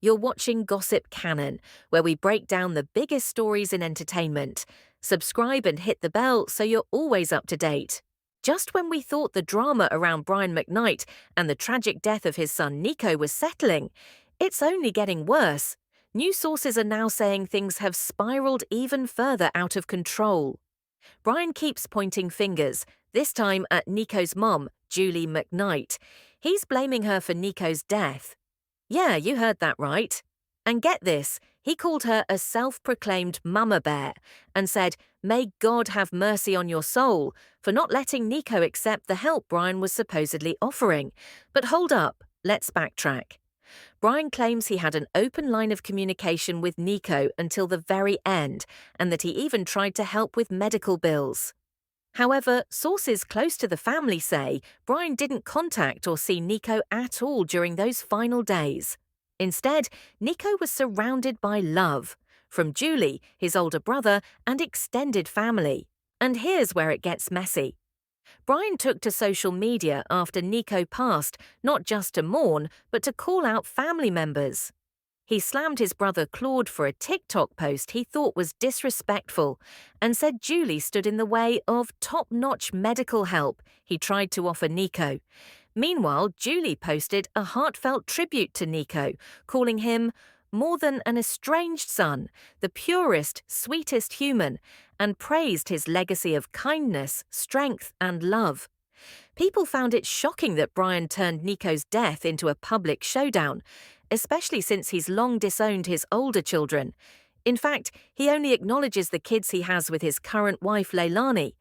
You're watching Gossip Canon, where we break down the biggest stories in entertainment. Subscribe and hit the bell so you're always up to date. Just when we thought the drama around Brian McKnight and the tragic death of his son Nico was settling, it's only getting worse. New sources are now saying things have spiraled even further out of control. Brian keeps pointing fingers, this time at Nico's mom, Julie McKnight. He's blaming her for Nico's death. Yeah, you heard that right. And get this, he called her a self-proclaimed mama bear and said, "May God have mercy on your soul," for not letting Nico accept the help Brian was supposedly offering. But hold up, let's backtrack. Brian claims he had an open line of communication with Nico until the very end, and that he even tried to help with medical bills. However, sources close to the family say Brian didn't contact or see Nico at all during those final days. Instead, Nico was surrounded by love from Julie, his older brother, and extended family. And here's where it gets messy. Brian took to social media after Nico passed, not just to mourn, but to call out family members. He slammed his brother Claude for a TikTok post he thought was disrespectful and said Julie stood in the way of top-notch medical help he tried to offer Nico. Meanwhile, Julie posted a heartfelt tribute to Nico, calling him more than an estranged son, the purest, sweetest human, and praised his legacy of kindness, strength, and love. People found it shocking that Brian turned Nico's death into a public showdown, especially since he's long disowned his older children. In fact, he only acknowledges the kids he has with his current wife Leilani,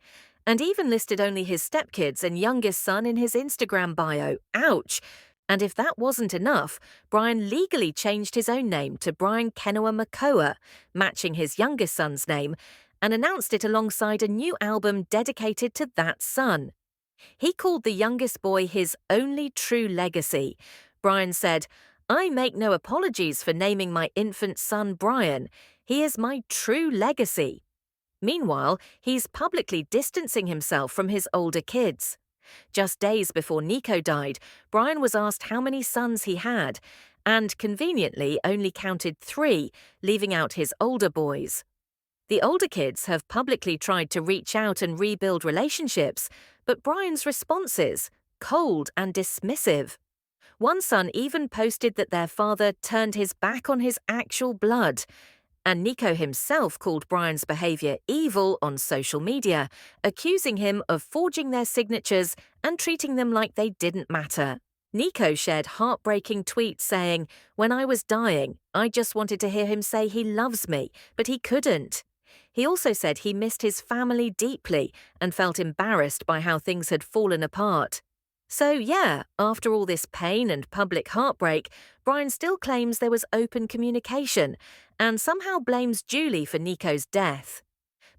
and even listed only his stepkids and youngest son in his Instagram bio. Ouch! And if that wasn't enough, Brian legally changed his own name to Brian Kenowa Makoa, matching his youngest son's name, and announced it alongside a new album dedicated to that son. He called the youngest boy his only true legacy. Brian said, "I make no apologies for naming my infant son Brian. He is my true legacy." Meanwhile, he's publicly distancing himself from his older kids. Just days before Nico died, Brian was asked how many sons he had, and conveniently only counted 3, leaving out his older boys. The older kids have publicly tried to reach out and rebuild relationships, but Brian's responses, cold and dismissive. One son even posted that their father turned his back on his actual blood, and Nico himself called Brian's behavior evil on social media, accusing him of forging their signatures and treating them like they didn't matter. Nico shared heartbreaking tweets saying, "When I was dying, I just wanted to hear him say he loves me, but he couldn't." He also said he missed his family deeply and felt embarrassed by how things had fallen apart. So yeah, after all this pain and public heartbreak, Brian still claims there was open communication and somehow blames Julie for Nico's death.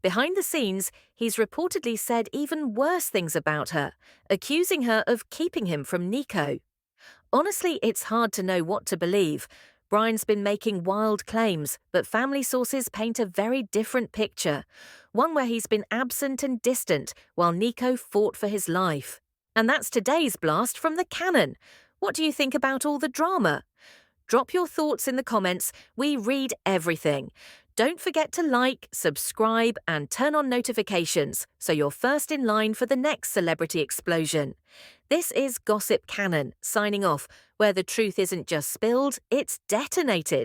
Behind the scenes, he's reportedly said even worse things about her, accusing her of keeping him from Nico. Honestly, it's hard to know what to believe. Brian's been making wild claims, but family sources paint a very different picture, one where he's been absent and distant while Nico fought for his life. And that's today's blast from the canon. What do you think about all the drama? Drop your thoughts in the comments. We read everything. Don't forget to like, subscribe, and turn on notifications so you're first in line for the next celebrity explosion. This is Gossip Canon, signing off, where the truth isn't just spilled, it's detonated.